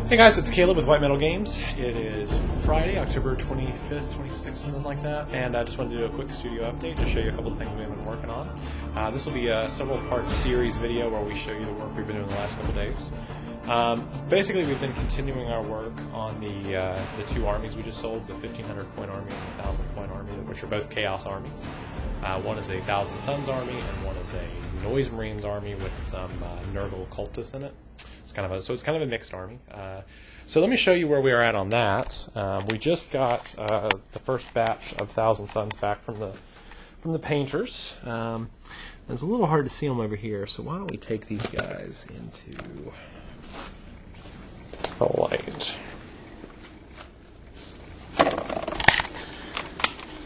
Hey guys, it's Caleb with White Metal Games. It is Friday, October 25th, 26th, something like that, and I just wanted to do a quick studio update to show you a couple of things we've been working on. This will be a several-part series video where we show you the work we've been doing the last couple of days. Basically, we've been continuing our work on the two armies we just sold, the 1,500-point army and the 1,000-point army, which are both Chaos armies. One is a Thousand Suns army, and one is a Noise Marines army with some Nurgle Cultists in it. It's kind of a mixed army. So let me show you where we are at on that. We just got the first batch of Thousand Suns back from the painters. It's a little hard to see them over here, so why don't we take these guys into the light.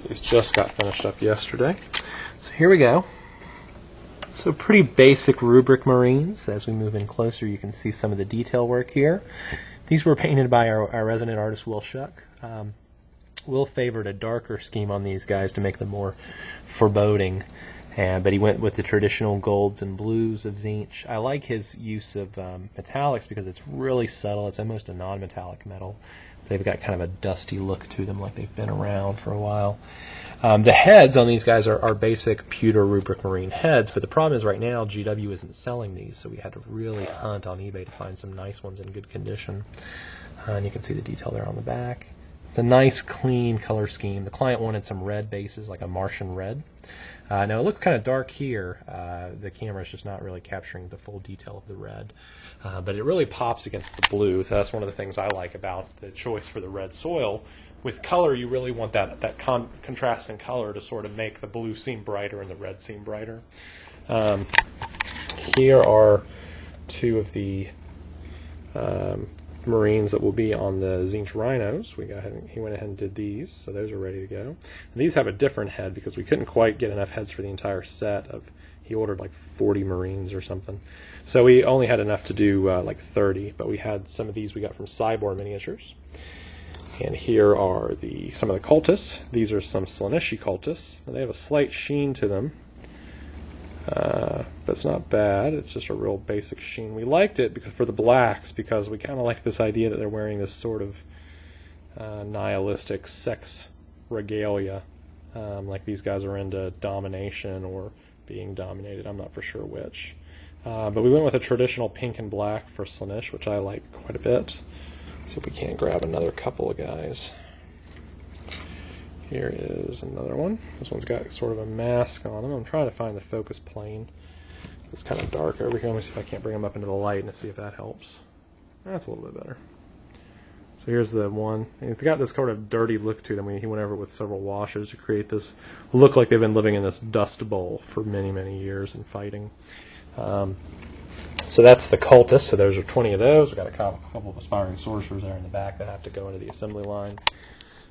These just got finished up yesterday. So here we go. So pretty basic rubric Marines. As we move in closer, you can see some of the detail work here. These were painted by our resident artist, Will Shuck. Will favored a darker scheme on these guys to make them more foreboding, but he went with the traditional golds and blues of Tzeentch. I like his use of metallics because it's really subtle. It's almost a non-metallic metal. They've got kind of a dusty look to them, like they've been around for a while. The heads on these guys are basic pewter rubric marine heads, but the problem is right now GW isn't selling these, so we had to really hunt on eBay to find some nice ones in good condition. And you can see the detail there on the back. It's a nice, clean color scheme. The client wanted some red bases, like a Martian red. Now it looks kind of dark here. The camera's just not really capturing the full detail of the red. But it really pops against the blue, so that's one of the things I like about the choice for the red soil. With color, you really want that contrast in color to sort of make the blue seem brighter and the red seem brighter. Here are two of the Marines that will be on the Tzeentch Rhinos. He went ahead and did these, so those are ready to go. And these have a different head because we couldn't quite get enough heads for the entire set. He ordered like 40 Marines or something. So we only had enough to do like 30, but we had some of these we got from Cyborg Miniatures. And here are some of the Cultists. These are some Slaaneshi Cultists. And they have a slight sheen to them, but it's not bad. It's just a real basic sheen. We liked it for the blacks because we kind of like this idea that they're wearing this sort of nihilistic sex regalia, like these guys are into domination or being dominated. I'm not for sure which. But we went with a traditional pink and black for Slaanesh, which I like quite a bit. See if we can't grab another couple of guys. Here is another one. This one's got sort of a mask on him. I'm trying to find the focus plane. It's kind of dark over here. Let me see if I can't bring him up into the light and see if that helps. That's a little bit better. So here's the one. And they've got this sort of dirty look to them. He went over it with several washes to create this look like they've been living in this dust bowl for many, many years and fighting. So that's the Cultists, so there's 20 of those. We've got a couple of aspiring sorcerers there in the back that have to go into the assembly line.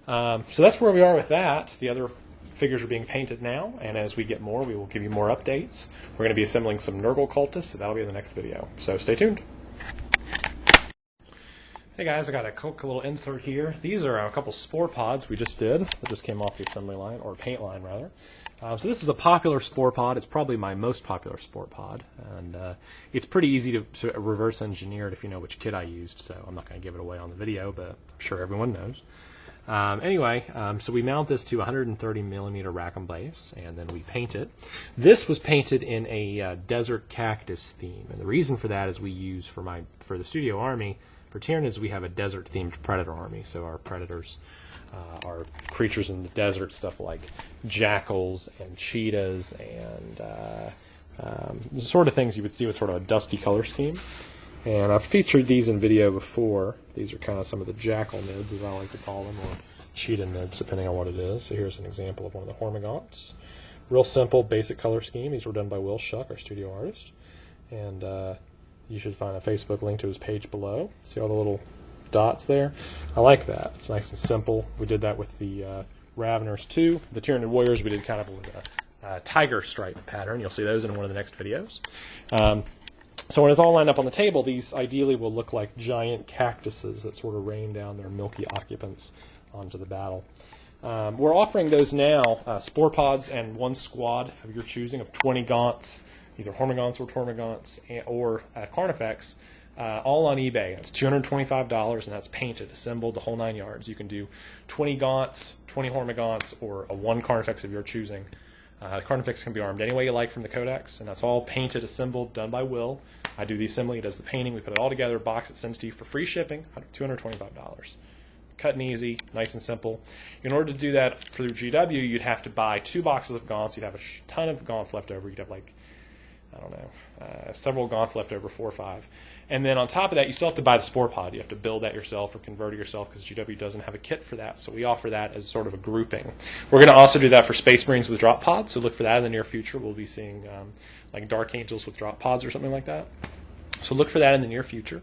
So that's where we are with that. The other figures are being painted now, and as we get more, we will give you more updates. We're going to be assembling some Nurgle Cultists, so that'll be in the next video. So stay tuned. Hey guys, I got a quick little insert here. These are a couple spore pods we just did that just came off the assembly line, or paint line rather. So this is a popular spore pod. It's probably my most popular spore pod, and it's pretty easy to reverse engineer it if you know which kit I used, so I'm not going to give it away on the video, but I'm sure everyone knows. Anyway, so we mount this to 130 millimeter rack and base, and then we paint it. This was painted in a desert cactus theme, and the reason for that is we use for the studio army, for Tyranids, we have a desert-themed predator army, so our predators are creatures in the desert, stuff like jackals and cheetahs and the sort of things you would see with sort of a dusty color scheme. And I've featured these in video before. These are kind of some of the jackal nids, as I like to call them, or cheetah nids, depending on what it is. So here's an example of one of the Hormagaunts. Real simple, basic color scheme. These were done by Will Shuck, our studio artist. And you should find a Facebook link to his page below. See all the little dots there? I like that. It's nice and simple. We did that with the Raveners too. The Tyranid Warriors we did kind of with a tiger stripe pattern. You'll see those in one of the next videos. So when it's all lined up on the table, these ideally will look like giant cactuses that sort of rain down their milky occupants onto the battle. We're offering those now, spore pods and one squad of your choosing of 20 gaunts, either Hormagaunts or Tormagaunts or Carnifex, all on eBay. It's $225, and that's painted, assembled, the whole 9 yards. You can do 20 gaunts, 20 Hormagaunts, or a 1 Carnifex of your choosing. Carnifex can be armed any way you like from the Codex, and that's all painted, assembled, done by Will. I do the assembly, he does the painting, we put it all together, box it, sends it to you for free shipping, $225. Cut and easy, nice and simple. In order to do that through GW, you'd have to buy 2 boxes of gaunts. You'd have a ton of gaunts left over. You'd have like, I don't know, several gaunts left over, 4 or 5. And then on top of that, you still have to buy the spore pod. You have to build that yourself or convert it yourself because GW doesn't have a kit for that. So we offer that as sort of a grouping. We're going to also do that for Space Marines with drop pods. So look for that in the near future. We'll be seeing like Dark Angels with drop pods or something like that. So look for that in the near future.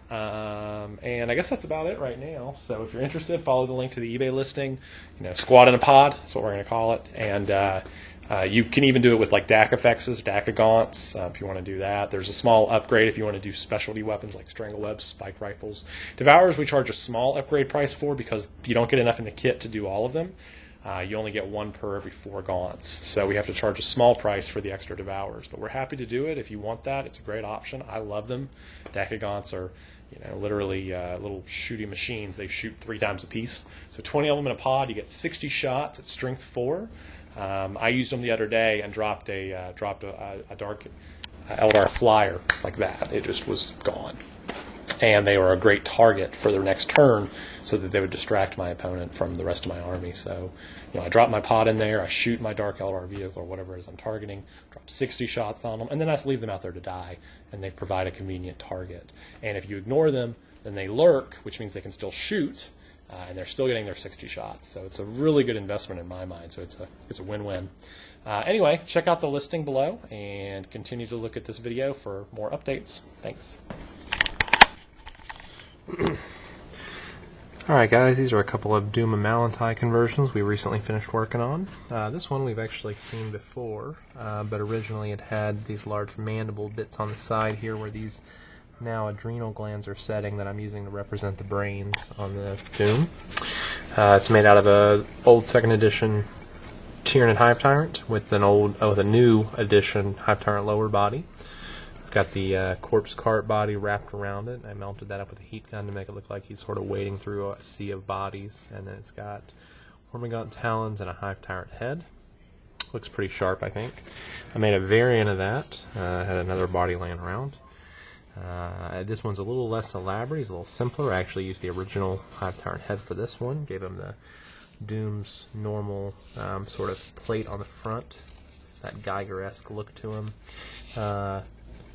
And I guess that's about it right now. So if you're interested, follow the link to the eBay listing. Squad in a pod. That's what we're going to call it. And you can even do it with like DAC effects, DAC gaunts, if you want to do that. There's a small upgrade if you want to do specialty weapons like stranglewebs, spike rifles. Devourers we charge a small upgrade price for because you don't get enough in the kit to do all of them. You only get 1 per every 4 gaunts. So we have to charge a small price for the extra Devourers. But we're happy to do it if you want that. It's a great option. I love them. DAC gaunts are literally little shooting machines. They shoot 3 times a piece. So 20 of them in a pod. You get 60 shots at strength 4. I used them the other day and dropped a dark Eldar flyer like that. It just was gone. And they were a great target for their next turn so that they would distract my opponent from the rest of my army. So, I drop my pod in there, I shoot my Dark Eldar vehicle or whatever it is I'm targeting, drop 60 shots on them, and then I just leave them out there to die, and they provide a convenient target. And if you ignore them, then they lurk, which means they can still shoot, and they're still getting their 60 shots. So it's a really good investment in my mind. So it's a win-win. Anyway, check out the listing below and continue to look at this video for more updates. Thanks. Alright guys, these are a couple of Doom and Malantai conversions we recently finished working on. This one we've actually seen before, but originally it had these large mandible bits on the side here where these now adrenal glands are setting that I'm using to represent the brains on the Doom. It's made out of a old 2nd edition Tyranid Hive Tyrant with the new edition Hive Tyrant lower body. It's got the corpse cart body wrapped around it. I mounted that up with a heat gun to make it look like he's sort of wading through a sea of bodies. And then it's got Hormagaunt talons and a Hive Tyrant head. Looks pretty sharp, I think. I made a variant of that. Had another body laying around. This one's a little less elaborate. It's a little simpler. I actually used the original Hive Tyrant head for this one. Gave him the Doom's normal sort of plate on the front. That Geiger-esque look to him.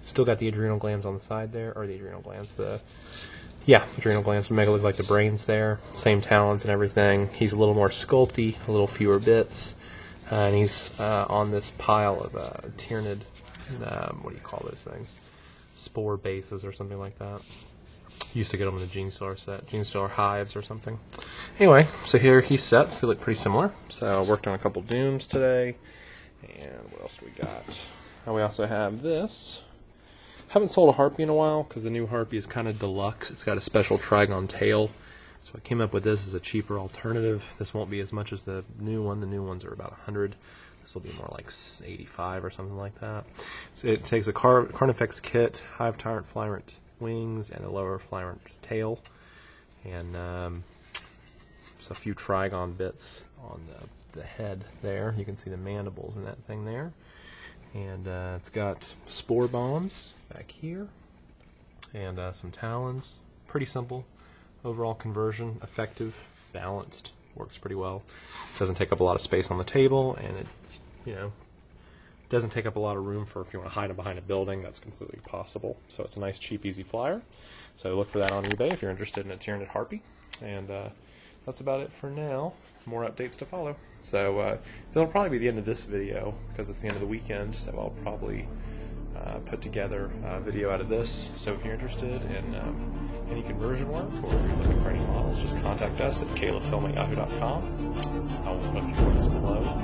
Still got the adrenal glands on the side there, or the adrenal glands, adrenal glands to make it look like the brains there. Same talons and everything. He's a little more sculpty, a little fewer bits, and he's on this pile of Tyranid, what do you call those things? Spore bases or something like that. Used to get them in the Genestealer set, Genestealer hives or something. Anyway, so here he sets. They look pretty similar. So I worked on a couple Dooms today, and what else do we got? We also have this. Haven't sold a Harpy in a while because the new Harpy is kind of deluxe. It's got a special trigon tail. So I came up with this as a cheaper alternative. This won't be as much as the new one. The new ones are about 100. This will be more like 85 or something like that. So it takes a Carnifex kit, Hive Tyrant Flyrant wings, and a lower Flyrant tail. And just a few trigon bits on the head there. You can see the mandibles in that thing there. And it's got spore bombs back here, and some talons. Pretty simple overall conversion, effective, balanced, works pretty well. Doesn't take up a lot of space on the table, and it's doesn't take up a lot of room for if you want to hide them behind a building. That's completely possible. So it's a nice, cheap, easy flyer. So look for that on eBay if you're interested in a Tyranid Harpy. And that's about it for now. More updates to follow. So that'll probably be the end of this video because it's the end of the weekend, so I'll probably put together a video out of this. So if you're interested in any conversion work, or if you're looking for any models, just contact us at calebfilm@yahoo.com. I'll leave a few links below.